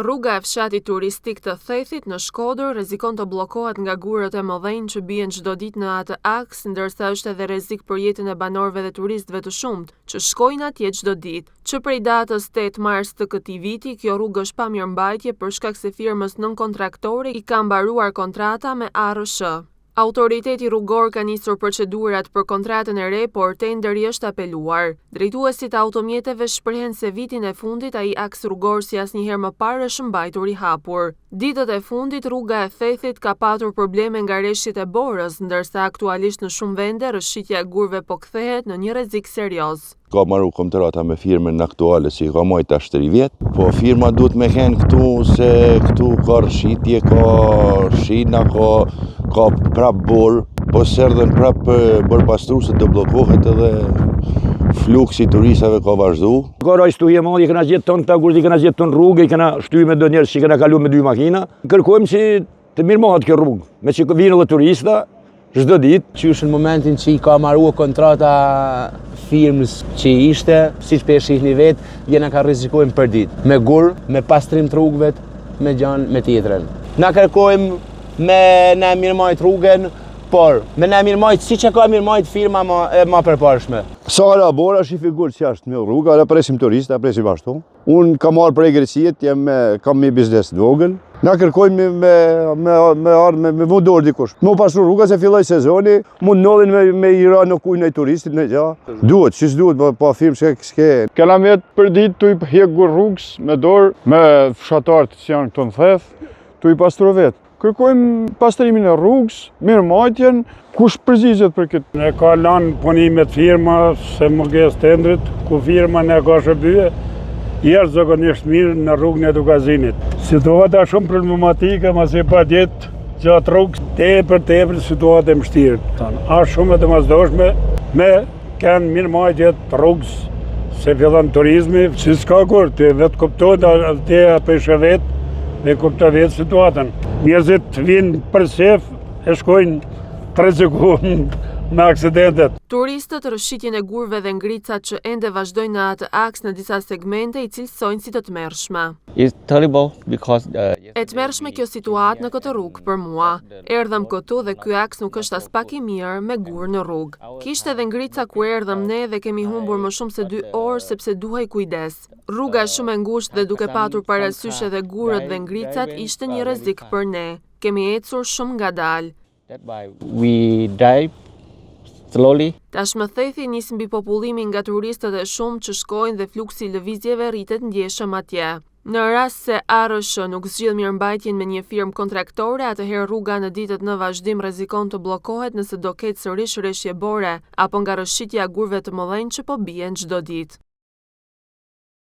Rruga e fshatit turistik të Thethit në Shkodër rrezikon të bllokohet nga gurët e mëdhenj që bien çdo ditë në atë aks, ndërsa është edhe rrezik për jetën e banorëve dhe turistëve të shumt që shkojnë atje çdo ditë. Që prej datës 8 mars të këtij viti, kjo rrugë është pa mirëmbajtje për shkak se firmës nënkontraktore i ka mbaruar kontrata me ARSH. Autoriteti rrugor ka nisur procedurat për kontratën e re, por tenderi është apeluar. Drejtuesit e automjeteve shprehen se vitin e fundit ai aks rrugor si asnjëherë më parë është mbajtur i hapur. Ditët e fundit rruga e Thethit ka patur probleme nga rreshtit e borës, ndërsa aktualisht në shumë vende rrëshqitja e gurëve po kthehet në një rrezik serioz. Ka marru kontrata me firmën aktuale si ka majt ashtë 3 vjetë, po firma duhet me hen këtu se këtu ka rrëshqitje, ka shina, ka prap borë, po serdhen prap bërpastru se të blokohet edhe fluksi turistave ka vazhdu. Ka rajstuje madhe, i kena gjetë tonë këta i kena gjetë tonë rrugë, i kena shty me do njerës që i kena kalu me 2 makina. Kërkojmë që të mirëmohet kjo rrugë, me që vinë edhe turista, çdo ditë. Qysh në momentin që i ka marrua kontrata firmës që ishte, siç pe shihni vetë, jena ka rrezikojmë për ditë. Me gur, me pastrim të rrugëve, me gjanë, me tjetrën. Na kërkojmë me na mirëmajt rrugën, por me na mirëmajt siç e ka mirëmajt firma ma përparshme. Sara Bora është i figurë që është me rruga, dhe presim turista, presim ashtu. Unë kam marrë prej Greqit, kam me biznes të vogël. Na kërkojmë me vundor dikush. Mu pasur rruga se filloj sezoni, mund nëllin me i ra në kujnë e turistit në gja. Duhet, qështë duhet, pa firmë s'ke. Kena met për ditë tu i hjek gur rrugës me dorë, me fshatartë që janë këto në Theth, tu i pastru vetë. Kërkojmë pastrimin e rrugës, mirëmajtjen, kush përzigjet për këtë. Ne ka lanë punimet firma se munges tendrit, ku firma ne ka shërbye, jeshtë zakonisht mirë në rrugën e Dukazinit. Situata shumë problematike, masi pa djetë gjatë rrugës, tepër situata e mështirë. A shumë e të mazdoshme me kënë mirëmajtjet rrugës, se fillon turizmi, si s'ka kur, të vetë kuptojnë, të apeshe vetë, me kupta vetë situatën. Njerëzit vinë për sef, e shkojnë të rrezikojnë me aksidentet. Turistët rrëshqitjen e gurëve dhe ngricat që ende vazhdojnë në atë aks në disa segmente i cilësojnë si të tmerrshme. E tmerrshme kjo situatë në këtë rrugë për mua. Erdhëm këtu dhe ky aks nuk është as pak i mirë me gurë në rrugë. Kishte edhe ngrica ku erdhëm ne dhe kemi humbur më shumë se 2 orë sepse duhej kujdes. Rruga është shumë e ngushtë dhe duke patur parasysh edhe gurët dhe ngricat ishte një rrezik për ne. Kemi ecur shumë ngadalë. Tashmë Thethi nis mbi popullimin nga turistët e shumë që shkojnë dhe fluksi i lëvizjeve rritet ndjeshëm atje. Në rast se ARSH nuk zgjidh mirëmbajtjen me një firmë kontraktore, atëherë rruga në ditët në vazhdim rrezikon të bllokohet nëse do ketë sërish rreshje bore apo nga rrëshqitja e gurëve të mëdhenj që po bien çdo ditë.